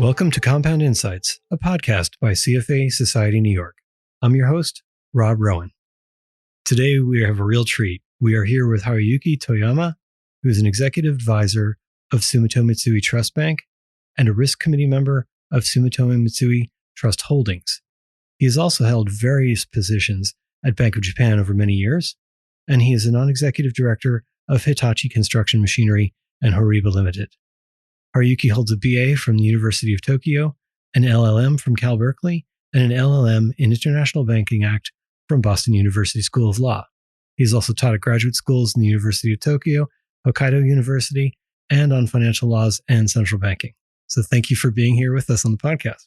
Welcome to Compound Insights, a podcast by CFA Society New York. I'm your host, Rob Rowan. Today we have a real treat. We are here with Haruyuki Toyama, who is an executive advisor of Sumitomo Mitsui Trust Bank and a risk committee member of Sumitomo Mitsui Trust Holdings. He has also held various positions at Bank of Japan over many years, and he is a non-executive director of Hitachi Construction Machinery and Horiba Limited. Haruyuki holds a BA from the University of Tokyo, an LLM from Cal Berkeley, and an LLM in International Banking Act from Boston University School of Law. He's also taught at graduate schools in the University of Tokyo, Hokkaido University, and on financial laws and central banking. So thank you for being here with us on the podcast.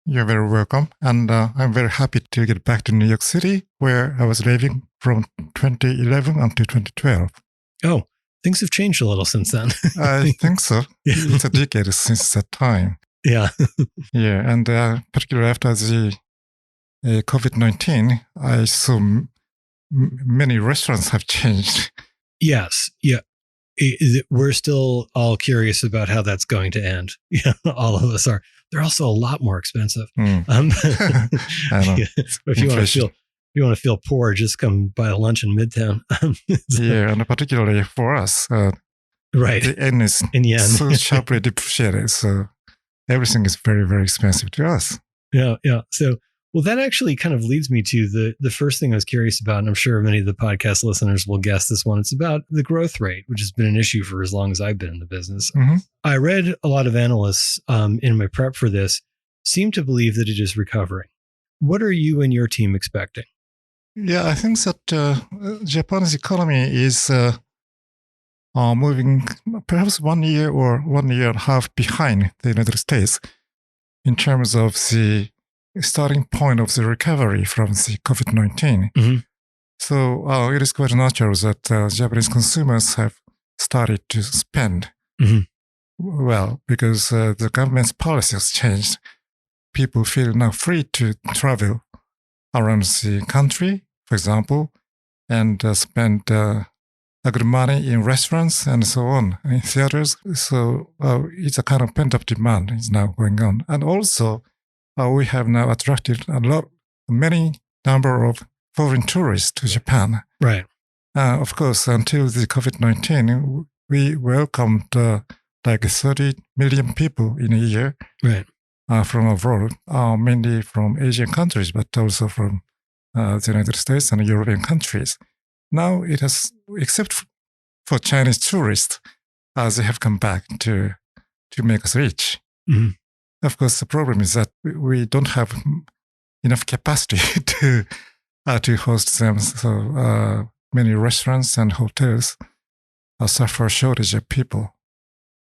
You're very welcome. And I'm very happy to get back to New York City, where I was living from 2011 until 2012. Oh, things have changed a little since then. I think so. Yeah. It's a decade since that time. Yeah. Yeah. And particularly after the COVID-19, I saw many restaurants have changed. Yes. Yeah. We're still all curious about how that's going to end. Yeah, all of us are. They're also a lot more expensive. I know. Yeah. If you want to feel poor, just come buy a lunch in Midtown. Yeah, and particularly for us, right. the yen is in yen. so sharply depreciated, so everything is very, very expensive to us. Yeah, yeah. So, well, that actually kind of leads me to the first thing I was curious about, and I'm sure many of the podcast listeners will guess this one. It's about the growth rate, which has been an issue for as long as I've been in the business. Mm-hmm. I read a lot of analysts in my prep for this seem to believe that it is recovering. What are you and your team expecting? Yeah, I think that Japan's economy is moving perhaps 1 year or 1 year and a half behind the United States in terms of the starting point of the recovery from the COVID-19. Mm-hmm. So it is quite natural that Japanese consumers have started to spend well because the government's policy has changed. People feel now free to travel around the country, for example, and spend good money in restaurants and so on, in theaters. So it's a kind of pent-up demand is now going on. And also, we have now attracted many number of foreign tourists to Japan. Right. Of course, until the COVID-19, we welcomed like 30 million people in a year. Right. From abroad, mainly from Asian countries, but also from the United States and European countries. Now it has, except for Chinese tourists, they have come back to make us rich. Mm-hmm. Of course, the problem is that we don't have enough capacity to host them. So many restaurants and hotels suffer a shortage of people.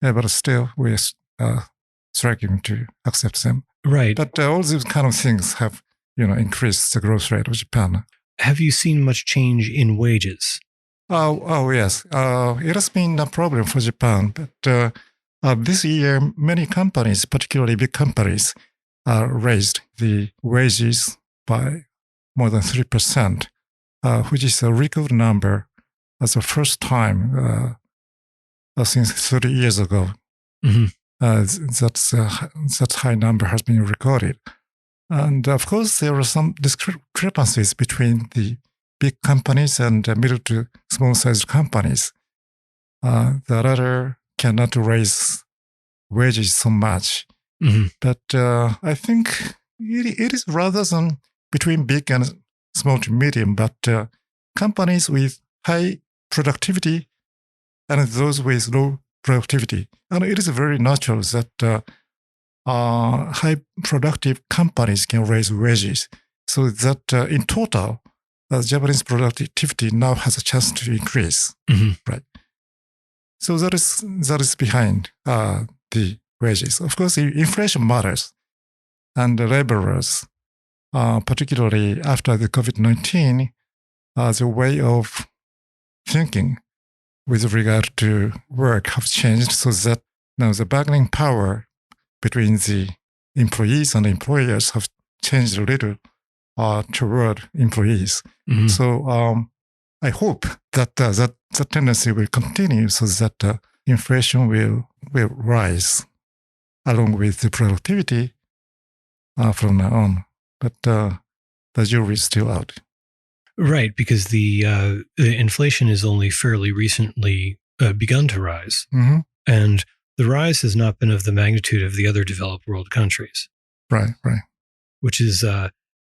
Yeah, but still, we are struggling to accept them. Right. But all these kind of things have, increased the growth rate of Japan. Have you seen much change in wages? Oh yes. It has been a problem for Japan, but this year, many companies, particularly big companies, raised the wages by more than 3%, which is a record number as the first time since 30 years ago. Mm-hmm. That high number has been recorded. And of course, there are some discrepancies between the big companies and middle to small-sized companies. The latter cannot raise wages so much. Mm-hmm. But I think it is rather than between big and small to medium, but companies with high productivity and those with low productivity. And it is very natural that high productive companies can raise wages. So that in total, Japanese productivity now has a chance to increase. Mm-hmm. Right. So that is behind the wages. Of course, inflation matters. And the laborers, particularly after the COVID-19, the way of thinking with regard to work have changed so that now the bargaining power between the employees and employers have changed a little toward employees. Mm-hmm. So I hope that that tendency will continue so that inflation will rise. along with the productivity from now on. But the jury is still out. Right, because the inflation is only fairly recently begun to rise. Mm-hmm. And the rise has not been of the magnitude of the other developed world countries. Right. Which is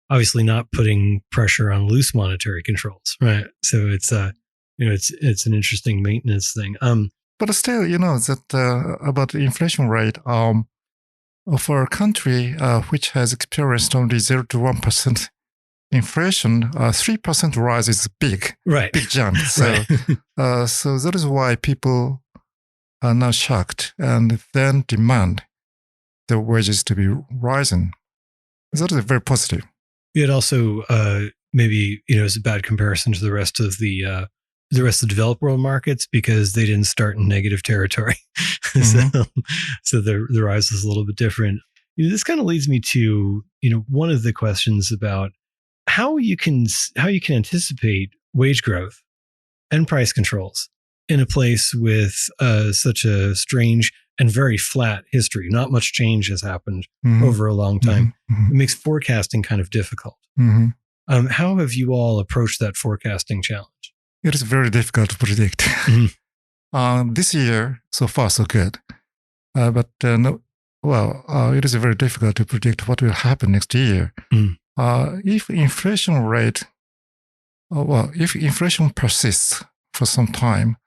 obviously not putting pressure on loose monetary controls, right? So it's it's an interesting maintenance thing. But still, that about the inflation rate, for a country which has experienced only 0 to 1% inflation, 3% rise is big jump. So, so that is why people are now shocked and then demand the wages to be rising. That is very positive. It also maybe is a bad comparison to the rest of the developed world markets because they didn't start in negative territory. Mm-hmm. so the rise is a little bit different. This kind of leads me to one of the questions about how you can anticipate wage growth and price controls in a place with such a strange and very flat history. Not much change has happened over a long time. Mm-hmm. It makes forecasting kind of difficult. Mm-hmm. How have you all approached that forecasting challenge? It is very difficult to predict. Mm-hmm. This year, so far, so good. But it is very difficult to predict what will happen next year. If inflation persists for some time,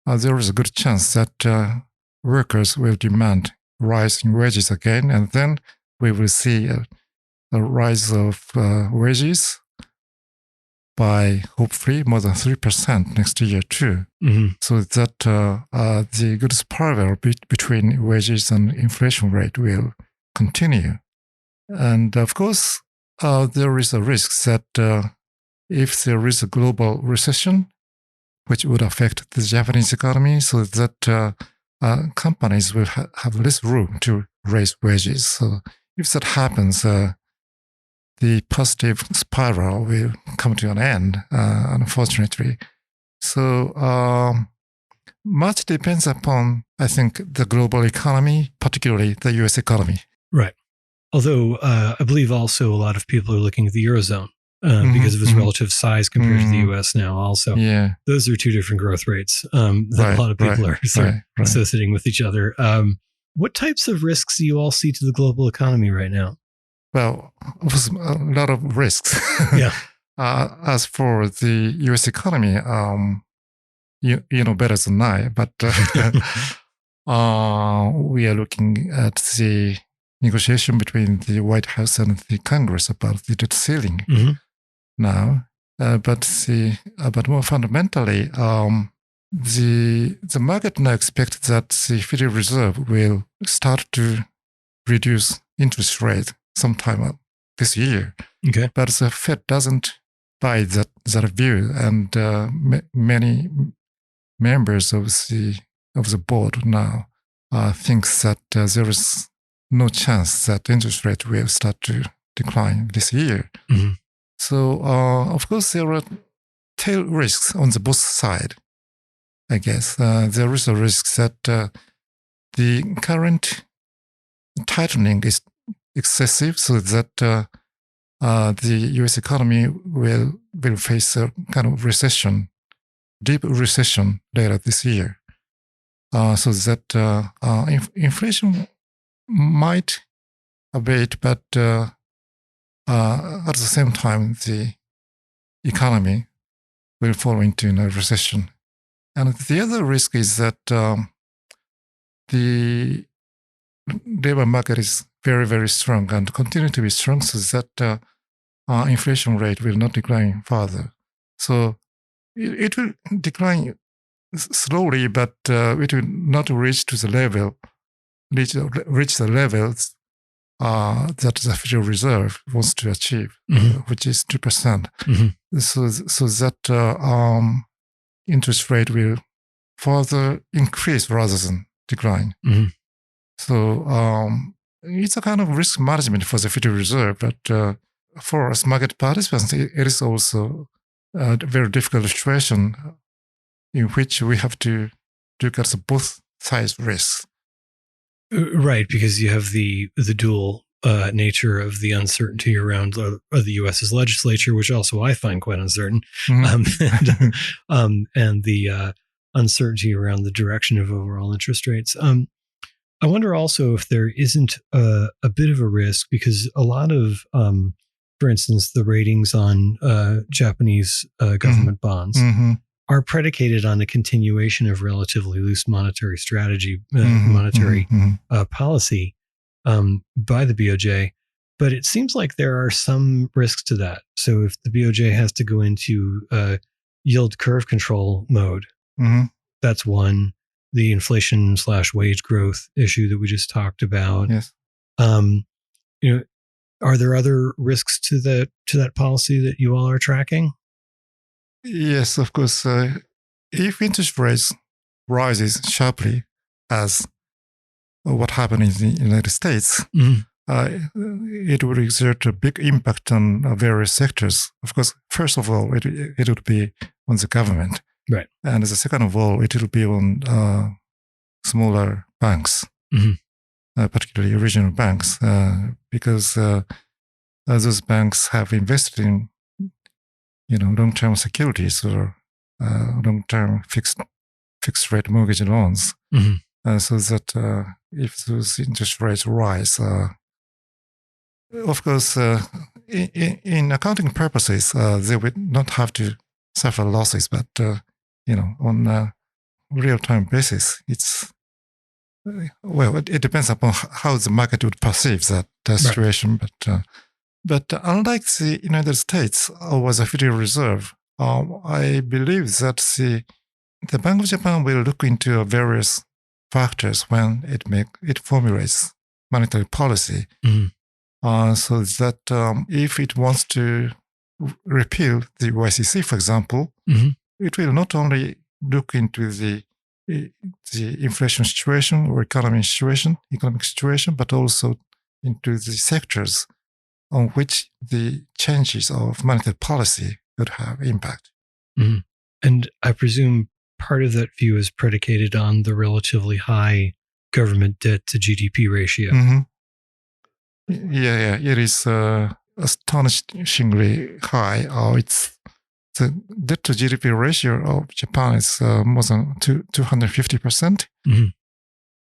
there is a good chance that workers will demand rise in wages again, and then we will see a rise of wages by hopefully more than 3% next year too. Mm-hmm. So that the good spiral between wages and inflation rate will continue. And of course, there is a risk that if there is a global recession, which would affect the Japanese economy, so that companies will have less room to raise wages. So if that happens, the positive spiral will come to an end, unfortunately. So much depends upon, I think, the global economy, particularly the U.S. economy. Right. Although I believe also a lot of people are looking at the Eurozone because of its relative size compared to the U.S. now also. Yeah. Those are two different growth rates that a lot of people are associating with each other. What types of risks do you all see to the global economy right now? Well, a lot of risks. Yeah. As for the U.S. economy, you know better than I, but we are looking at the negotiation between the White House and the Congress about the debt ceiling now. But more fundamentally, the market now expects that the Federal Reserve will start to reduce interest rate sometime this year. Okay. But the Fed doesn't buy that view, and many members of the board now thinks that there is no chance that interest rate will start to decline this year. Mm-hmm. So, of course, there are tail risks on the both sides, I guess. There is a risk that the current tightening is excessive, so that the U.S. economy will face a kind of recession, deep recession later this year. So that inflation might abate, but at the same time, the economy will fall into a recession. And the other risk is that the labor market is very, very strong and continue to be strong, so that inflation rate will not decline further. So it will decline slowly, but it will not reach the levels that the Federal Reserve wants to achieve, which is 2%. So that interest rate will further increase rather than decline. So it's a kind of risk management for the Federal Reserve, but for us market participants, it is also a very difficult situation in which we have to look at both sides risks. Right, because you have the dual nature of the uncertainty around the U.S.'s legislature, which also I find quite uncertain, and the uncertainty around the direction of overall interest rates. I wonder also if there isn't a bit of a risk, because a lot of, for instance, the ratings on Japanese government bonds are predicated on a continuation of relatively loose monetary strategy, monetary policy by the BOJ. But it seems like there are some risks to that. So if the BOJ has to go into yield curve control mode, that's one. The inflation / wage growth issue that we just talked about. Yes. Are there other risks to that policy that you all are tracking? Yes, of course. If interest rates rises sharply, as what happened in the United States, it would exert a big impact on various sectors. Of course, first of all, it would be on the government, right? And the second of all, it will be on smaller banks, particularly regional banks, because those banks have invested in long-term securities or long-term fixed rate mortgage loans, so that if those interest rates rise, of course, in accounting purposes, they would not have to suffer losses, but on a real-time basis, it's it depends upon how the market would perceive that situation. Right. But unlike the United States or the Federal Reserve, I believe that the Bank of Japan will look into various factors when it formulates monetary policy, so that if it wants to repeal the YCC, for example, it will not only look into the inflation situation or economic situation, but also into the sectors on which the changes of monetary policy would have impact. And I presume part of that view is predicated on the relatively high government debt to GDP ratio. Yeah, it is astonishingly high. The debt to GDP ratio of Japan is more than 250%.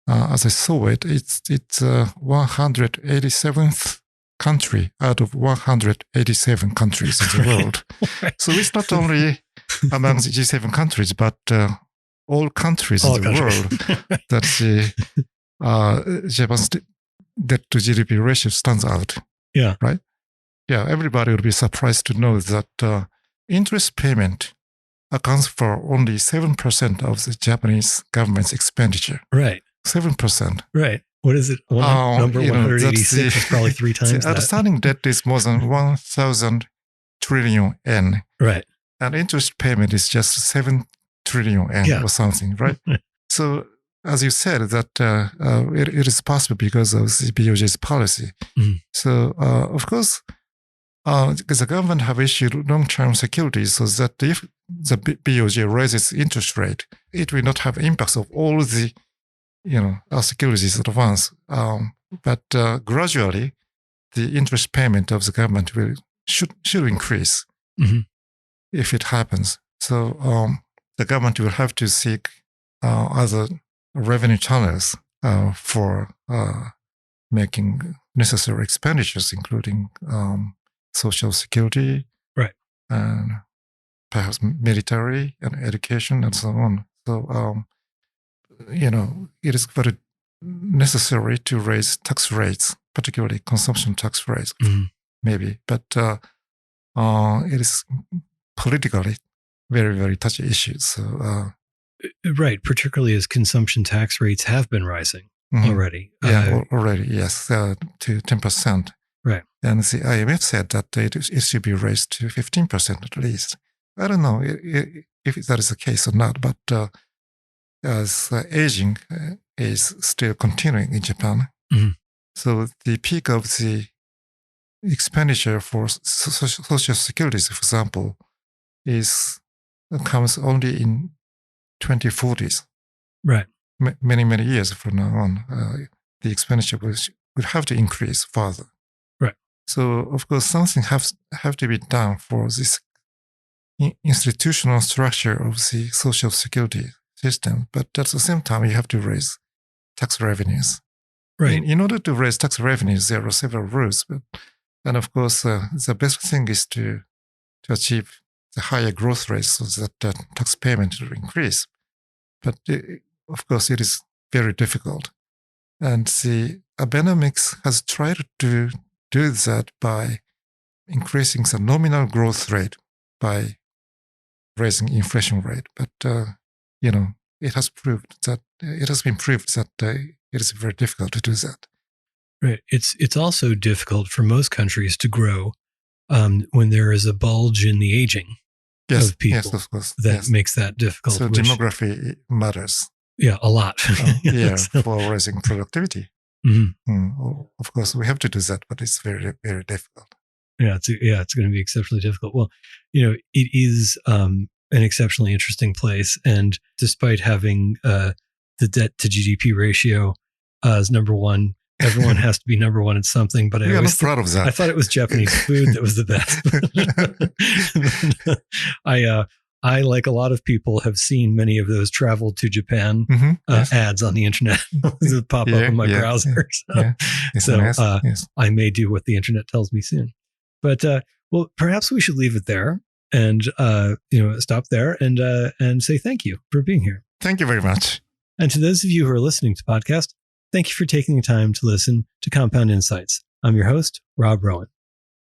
As I saw it, it's 187th country out of 187 countries in the world. So it's not only among the G7 countries, but all countries in the world that Japan's debt to GDP ratio stands out. Yeah. Right? Yeah, everybody would be surprised to know that interest payment accounts for only 7% of the Japanese government's expenditure. Right. 7%. Right. What is it? Number 186 is probably 3 times that. The outstanding debt is more than 1,000 trillion yen. Right. And interest payment is just 7 trillion yen or something, right? So, as you said, that it is possible because of the BOJ's policy. So, of course, because the government have issued long-term securities, so that if the BOJ raises interest rate, it will not have impacts of all the securities at once. But gradually, the interest payment of the government should increase if it happens. So the government will have to seek other revenue channels for making necessary expenditures, including social security, right, and perhaps military and education and so on. So, it is very necessary to raise tax rates, particularly consumption tax rates, maybe. But it is politically very, very touchy issues. So, right, particularly as consumption tax rates have been rising already. Yeah, already, yes, to 10%. Right. And the IMF said that it should be raised to 15% at least. I don't know if that is the case or not, but as aging is still continuing in Japan, so the peak of the expenditure for social security, for example, comes only in 2040s. Right. Many years from now on. the expenditure would have to increase further. Right. So, of course, something have to be done for this institutional structure of the social security system. But at the same time, you have to raise tax revenues. Right. In order to raise tax revenues, there are several rules. And of course, the best thing is to achieve the higher growth rate so that the tax payment will increase. But of course, it is very difficult. And the Abenomics has tried to do that by increasing the nominal growth rate by raising inflation rate. But, it has been proved that it is very difficult to do that. Right. It's also difficult for most countries to grow when there is a bulge in the aging of people. Yes, of course. That makes that difficult. So demography matters. Yeah, a lot. For raising productivity. Of course, we have to do that, but it's very, very difficult. Yeah, it's going to be exceptionally difficult. Well, it is an exceptionally interesting place, and despite having the debt to GDP ratio as number one, everyone has to be number one at something. But we are not proud of that. I thought it was Japanese food that was the best. I, like a lot of people, have seen many of those travel to Japan ads on the internet that pop up in my browser. I may do what the internet tells me soon. But well, perhaps we should leave it there and stop there and say thank you for being here. Thank you very much. And to those of you who are listening to the podcast, thank you for taking the time to listen to Compound Insights. I'm your host, Rob Rowan.